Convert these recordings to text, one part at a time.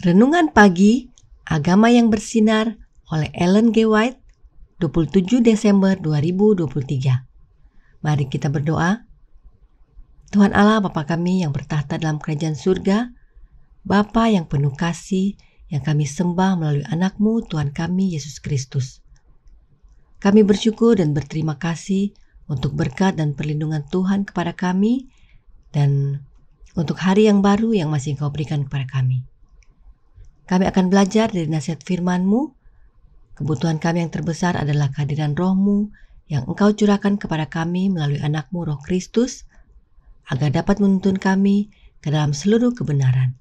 Renungan Pagi, Agama yang Bersinar oleh Ellen G. White, 27 Desember 2023. Mari kita berdoa. Tuhan Allah Bapa kami yang bertahta dalam kerajaan surga, Bapa yang penuh kasih, yang kami sembah melalui anak-Mu Tuhan kami Yesus Kristus. Kami bersyukur dan berterima kasih untuk berkat dan perlindungan Tuhan kepada kami dan untuk hari yang baru yang masih Engkau berikan kepada kami. Kami akan belajar dari nasihat firman-Mu. Kebutuhan kami yang terbesar adalah kehadiran Roh-Mu yang Engkau curahkan kepada kami melalui anak-Mu Roh Kristus, agar dapat menuntun kami ke dalam seluruh kebenaran.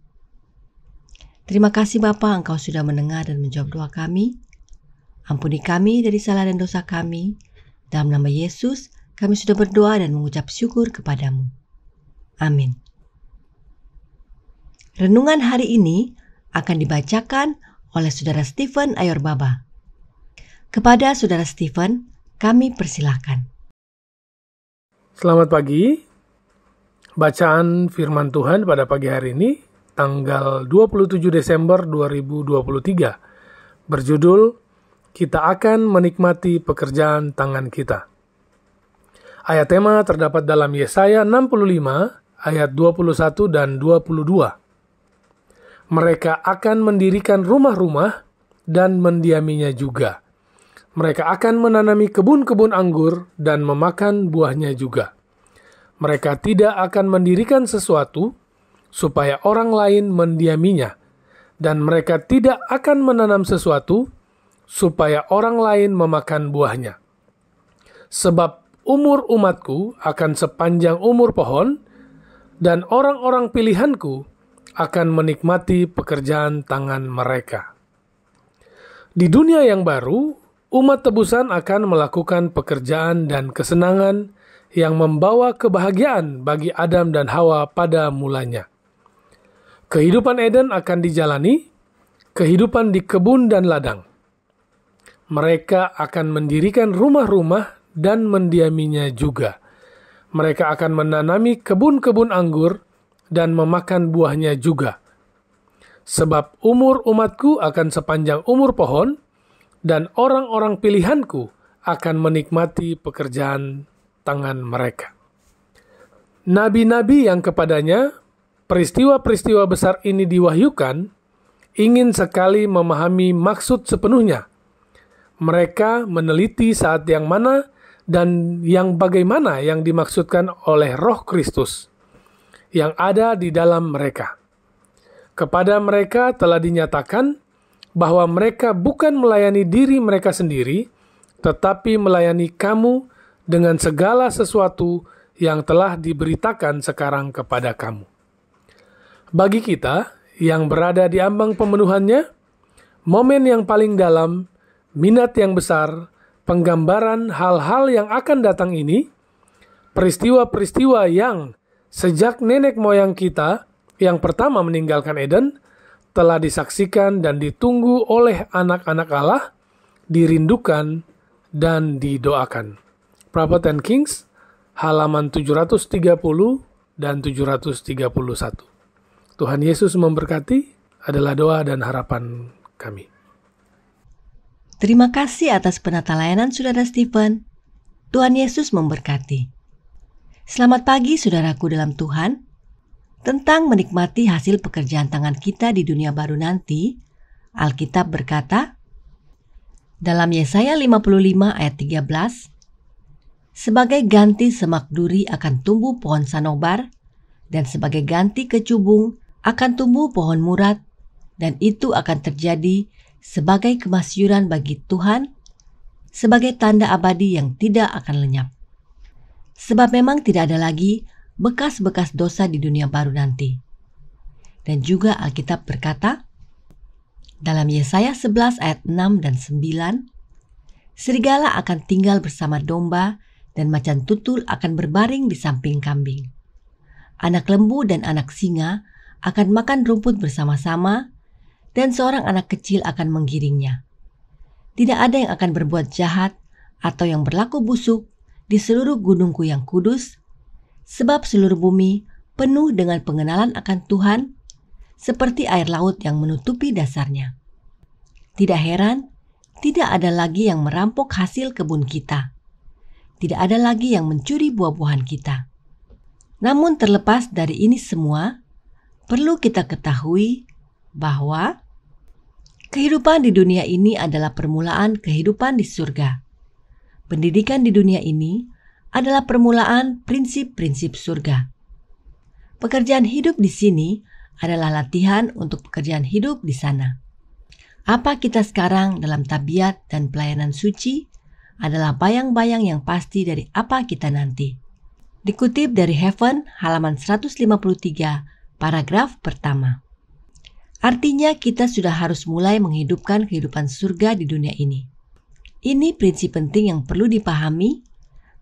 Terima kasih Bapa, Engkau sudah mendengar dan menjawab doa kami. Ampuni kami dari salah dan dosa kami. Dalam nama Yesus, kami sudah berdoa dan mengucap syukur kepadamu. Amin. Renungan hari ini akan dibacakan oleh Saudara Stephen Ayorbaba. Kepada Saudara Stephen, kami persilahkan. Selamat pagi. Bacaan firman Tuhan pada pagi hari ini, tanggal 27 Desember 2023, berjudul, Kita akan menikmati pekerjaan tangan kita. Ayat tema terdapat dalam Yesaya 65, ayat 21 dan 22. Mereka akan mendirikan rumah-rumah dan mendiaminya juga. Mereka akan menanami kebun-kebun anggur dan memakan buahnya juga. Mereka tidak akan mendirikan sesuatu supaya orang lain mendiaminya, dan mereka tidak akan menanam sesuatu supaya orang lain memakan buahnya. Sebab umur umatku akan sepanjang umur pohon, dan orang-orang pilihanku akan menikmati pekerjaan tangan mereka. Di dunia yang baru, umat tebusan akan melakukan pekerjaan dan kesenangan yang membawa kebahagiaan bagi Adam dan Hawa pada mulanya. Kehidupan Eden akan dijalani, kehidupan di kebun dan ladang. Mereka akan mendirikan rumah-rumah dan mendiaminya juga. Mereka akan menanami kebun-kebun anggur dan memakan buahnya juga. Sebab umur umatku akan sepanjang umur pohon, dan orang-orang pilihanku akan menikmati pekerjaan tangan mereka. Nabi-nabi yang kepadanya peristiwa-peristiwa besar ini diwahyukan, ingin sekali memahami maksud sepenuhnya. Mereka meneliti saat yang mana dan yang bagaimana yang dimaksudkan oleh Roh Kristus yang ada di dalam mereka. Kepada mereka telah dinyatakan bahwa mereka bukan melayani diri mereka sendiri, tetapi melayani kamu dengan segala sesuatu yang telah diberitakan sekarang kepada kamu. Bagi kita yang berada di ambang pemenuhannya, momen yang paling dalam, minat yang besar, penggambaran hal-hal yang akan datang ini, peristiwa-peristiwa yang Sejak nenek moyang kita yang pertama meninggalkan Eden, telah disaksikan dan ditunggu oleh anak-anak Allah, dirindukan dan didoakan. Prophet and Kings, halaman 730 dan 731. Tuhan Yesus memberkati adalah doa dan harapan kami. Terima kasih atas penata layanan Saudara Stephen. Tuhan Yesus memberkati. Selamat pagi saudaraku dalam Tuhan. Tentang menikmati hasil pekerjaan tangan kita di dunia baru nanti, Alkitab berkata, dalam Yesaya 55 ayat 13, sebagai ganti semak duri akan tumbuh pohon sanobar, dan sebagai ganti kecubung akan tumbuh pohon murad, dan itu akan terjadi sebagai kemasyuran bagi Tuhan, sebagai tanda abadi yang tidak akan lenyap. Sebab memang tidak ada lagi bekas-bekas dosa di dunia baru nanti. Dan juga Alkitab berkata, dalam Yesaya 11 ayat 6 dan 9, serigala akan tinggal bersama domba dan macan tutul akan berbaring di samping kambing. Anak lembu dan anak singa akan makan rumput bersama-sama dan seorang anak kecil akan menggiringnya. Tidak ada yang akan berbuat jahat atau yang berlaku busuk di seluruh gunungku yang kudus, sebab seluruh bumi penuh dengan pengenalan akan Tuhan, seperti air laut yang menutupi dasarnya. Tidak heran, tidak ada lagi yang merampok hasil kebun kita. Tidak ada lagi yang mencuri buah-buahan kita. Namun terlepas dari ini semua, perlu kita ketahui bahwa kehidupan di dunia ini adalah permulaan kehidupan di surga. Pendidikan di dunia ini adalah permulaan prinsip-prinsip surga. Pekerjaan hidup di sini adalah latihan untuk pekerjaan hidup di sana. Apa kita sekarang dalam tabiat dan pelayanan suci adalah bayang-bayang yang pasti dari apa kita nanti. Dikutip dari Heaven halaman 153, paragraf pertama. Artinya kita sudah harus mulai menghidupkan kehidupan surga di dunia ini. Ini prinsip penting yang perlu dipahami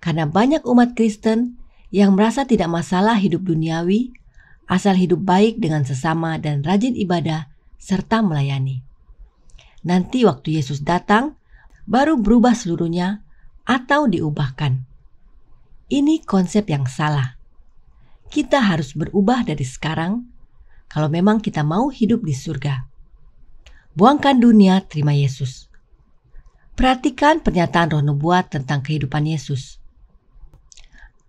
karena banyak umat Kristen yang merasa tidak masalah hidup duniawi asal hidup baik dengan sesama dan rajin ibadah serta melayani. Nanti waktu Yesus datang baru berubah seluruhnya atau diubahkan. Ini konsep yang salah. Kita harus berubah dari sekarang kalau memang kita mau hidup di surga. Buangkan dunia, terima Yesus. Perhatikan pernyataan roh nubuat tentang kehidupan Yesus.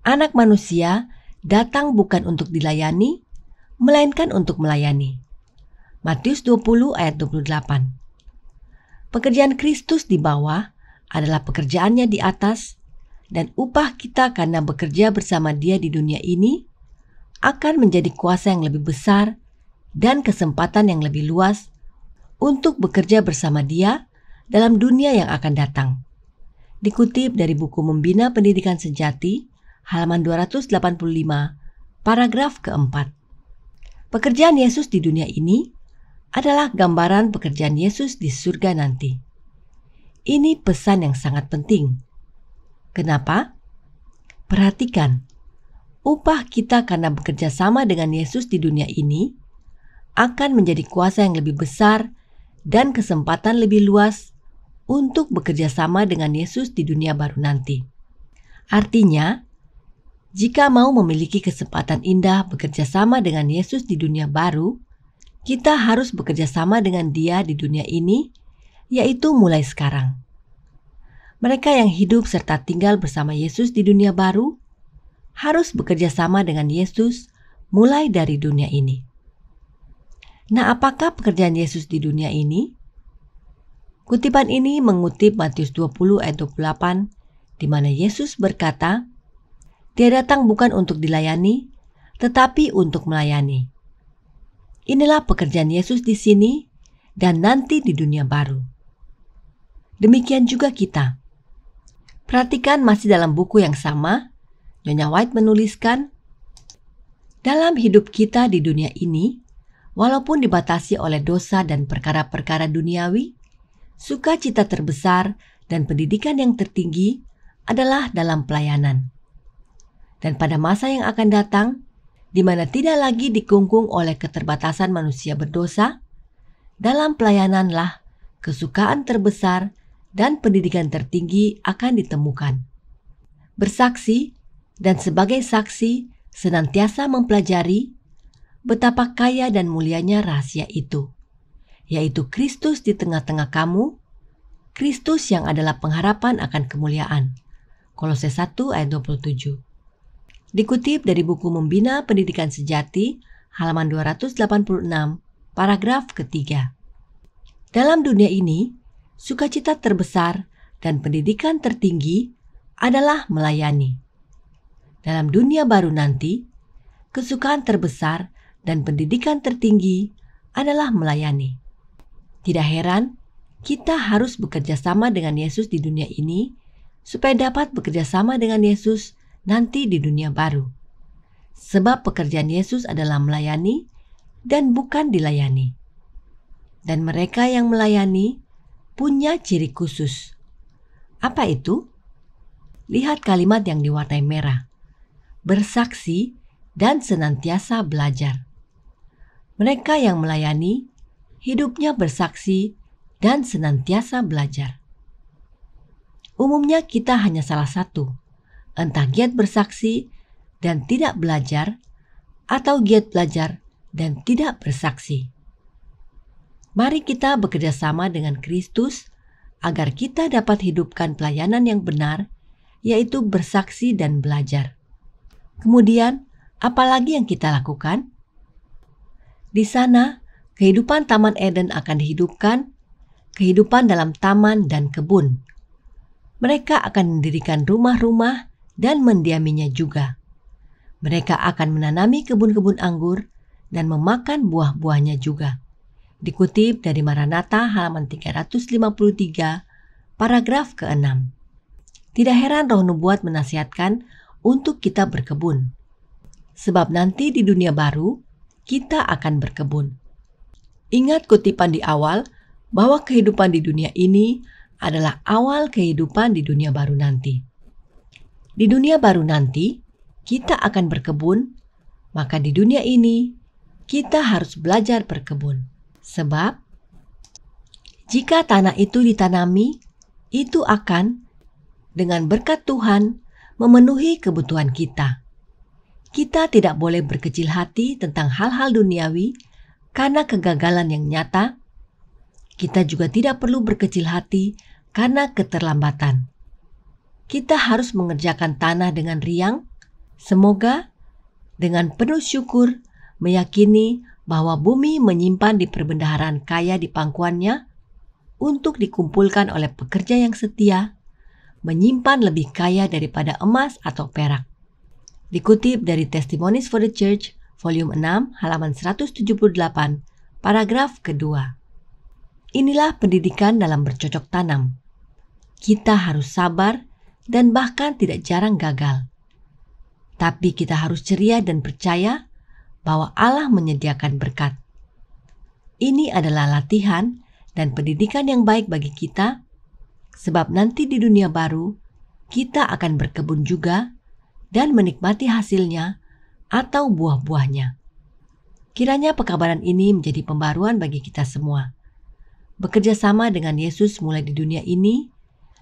Anak manusia datang bukan untuk dilayani, melainkan untuk melayani. Matius 20 ayat 28. Pekerjaan Kristus di bawah adalah pekerjaannya di atas, dan upah kita karena bekerja bersama Dia di dunia ini akan menjadi kuasa yang lebih besar dan kesempatan yang lebih luas untuk bekerja bersama Dia dalam dunia yang akan datang. Dikutip dari buku Membina Pendidikan Sejati, halaman 285, paragraf keempat. Pekerjaan Yesus di dunia ini adalah gambaran pekerjaan Yesus di surga nanti. Ini pesan yang sangat penting. Kenapa? Perhatikan, upah kita karena bekerja sama dengan Yesus di dunia ini akan menjadi kuasa yang lebih besar dan kesempatan lebih luas untuk bekerja sama dengan Yesus di dunia baru nanti. Artinya, jika mau memiliki kesempatan indah bekerja sama dengan Yesus di dunia baru, kita harus bekerja sama dengan Dia di dunia ini, yaitu mulai sekarang. Mereka yang hidup serta tinggal bersama Yesus di dunia baru harus bekerja sama dengan Yesus mulai dari dunia ini. Nah, apakah pekerjaan Yesus di dunia ini? Kutipan ini mengutip Matius 20 ayat 28, di mana Yesus berkata, Dia datang bukan untuk dilayani, tetapi untuk melayani. Inilah pekerjaan Yesus di sini dan nanti di dunia baru. Demikian juga kita. Perhatikan masih dalam buku yang sama, Nyonya White menuliskan, dalam hidup kita di dunia ini, walaupun dibatasi oleh dosa dan perkara-perkara duniawi, sukacita terbesar dan pendidikan yang tertinggi adalah dalam pelayanan. Dan pada masa yang akan datang, di mana tidak lagi dikungkung oleh keterbatasan manusia berdosa. Dalam pelayananlah kesukaan terbesar dan pendidikan tertinggi akan ditemukan. Bersaksi dan sebagai saksi senantiasa mempelajari betapa kaya dan mulianya rahasia itu, yaitu Kristus di tengah-tengah kamu, Kristus yang adalah pengharapan akan kemuliaan. Kolose 1 ayat 27. Dikutip dari buku Membina Pendidikan Sejati, halaman 286, paragraf ketiga. Dalam dunia ini, sukacita terbesar dan pendidikan tertinggi adalah melayani. Dalam dunia baru nanti, kesukaan terbesar dan pendidikan tertinggi adalah melayani. Tidak heran, kita harus bekerja sama dengan Yesus di dunia ini supaya dapat bekerja sama dengan Yesus nanti di dunia baru. Sebab pekerjaan Yesus adalah melayani dan bukan dilayani. Dan mereka yang melayani punya ciri khusus. Apa itu? Lihat kalimat yang diwarnai merah. Bersaksi dan senantiasa belajar. Mereka yang melayani, hidupnya bersaksi dan senantiasa belajar. Umumnya kita hanya salah satu, entah giat bersaksi dan tidak belajar, atau giat belajar dan tidak bersaksi. Mari kita bekerja sama dengan Kristus agar kita dapat hidupkan pelayanan yang benar, yaitu bersaksi dan belajar. Kemudian, apa lagi yang kita lakukan? Di sana, kehidupan Taman Eden akan dihidupkan, kehidupan dalam taman dan kebun. Mereka akan mendirikan rumah-rumah dan mendiaminya juga. Mereka akan menanami kebun-kebun anggur dan memakan buah-buahnya juga. Dikutip dari Maranatha halaman 353, paragraf ke-6. Tidak heran Roh Nubuat menasihatkan untuk kita berkebun. Sebab nanti di dunia baru, kita akan berkebun. Ingat kutipan di awal bahwa kehidupan di dunia ini adalah awal kehidupan di dunia baru nanti. Di dunia baru nanti, kita akan berkebun, maka di dunia ini, kita harus belajar berkebun. Sebab, jika tanah itu ditanami, itu akan, dengan berkat Tuhan, memenuhi kebutuhan kita. Kita tidak boleh berkecil hati tentang hal-hal duniawi karena kegagalan yang nyata. Kita juga tidak perlu berkecil hati karena keterlambatan. Kita harus mengerjakan tanah dengan riang, semoga dengan penuh syukur meyakini bahwa bumi menyimpan di perbendaharaan kaya di pangkuannya untuk dikumpulkan oleh pekerja yang setia, menyimpan lebih kaya daripada emas atau perak. Dikutip dari Testimonies for the Church, volume 6, halaman 178, paragraf kedua. Inilah pendidikan dalam bercocok tanam. Kita harus sabar dan bahkan tidak jarang gagal. Tapi kita harus ceria dan percaya bahwa Allah menyediakan berkat. Ini adalah latihan dan pendidikan yang baik bagi kita, sebab nanti di dunia baru, kita akan berkebun juga dan menikmati hasilnya atau buah-buahnya. Kiranya pekabaran ini menjadi pembaruan bagi kita semua. Bekerja sama dengan Yesus mulai di dunia ini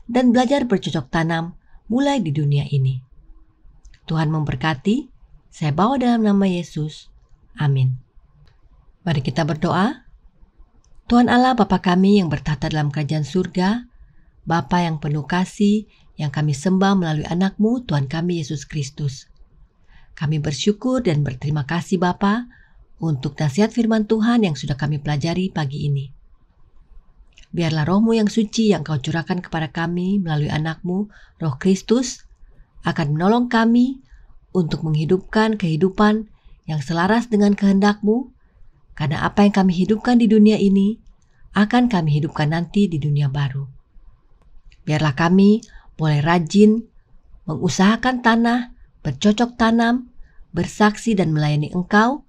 dan belajar bercocok tanam mulai di dunia ini. Tuhan memberkati, saya bawa dalam nama Yesus. Amin. Mari kita berdoa. Tuhan Allah Bapa kami yang bertahta dalam kerajaan surga, Bapa yang penuh kasih, yang kami sembah melalui anak-Mu, Tuhan kami Yesus Kristus. Kami bersyukur dan berterima kasih Bapa untuk nasihat firman Tuhan yang sudah kami pelajari pagi ini. Biarlah Roh-Mu yang suci yang Kau curahkan kepada kami melalui anak-Mu, Roh Kristus, akan menolong kami untuk menghidupkan kehidupan yang selaras dengan kehendak-Mu, karena apa yang kami hidupkan di dunia ini akan kami hidupkan nanti di dunia baru. Biarlah kami boleh rajin mengusahakan tanah, bercocok tanam, bersaksi dan melayani Engkau,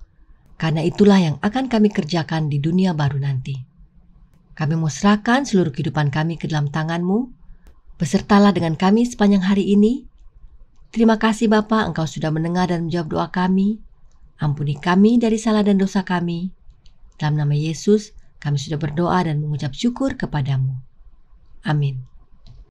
karena itulah yang akan kami kerjakan di dunia baru nanti. Kami mau serahkan seluruh kehidupan kami ke dalam tangan-Mu. Besertalah dengan kami sepanjang hari ini. Terima kasih Bapa, Engkau sudah mendengar dan menjawab doa kami. Ampuni kami dari salah dan dosa kami. Dalam nama Yesus, kami sudah berdoa dan mengucap syukur kepadamu. Amin.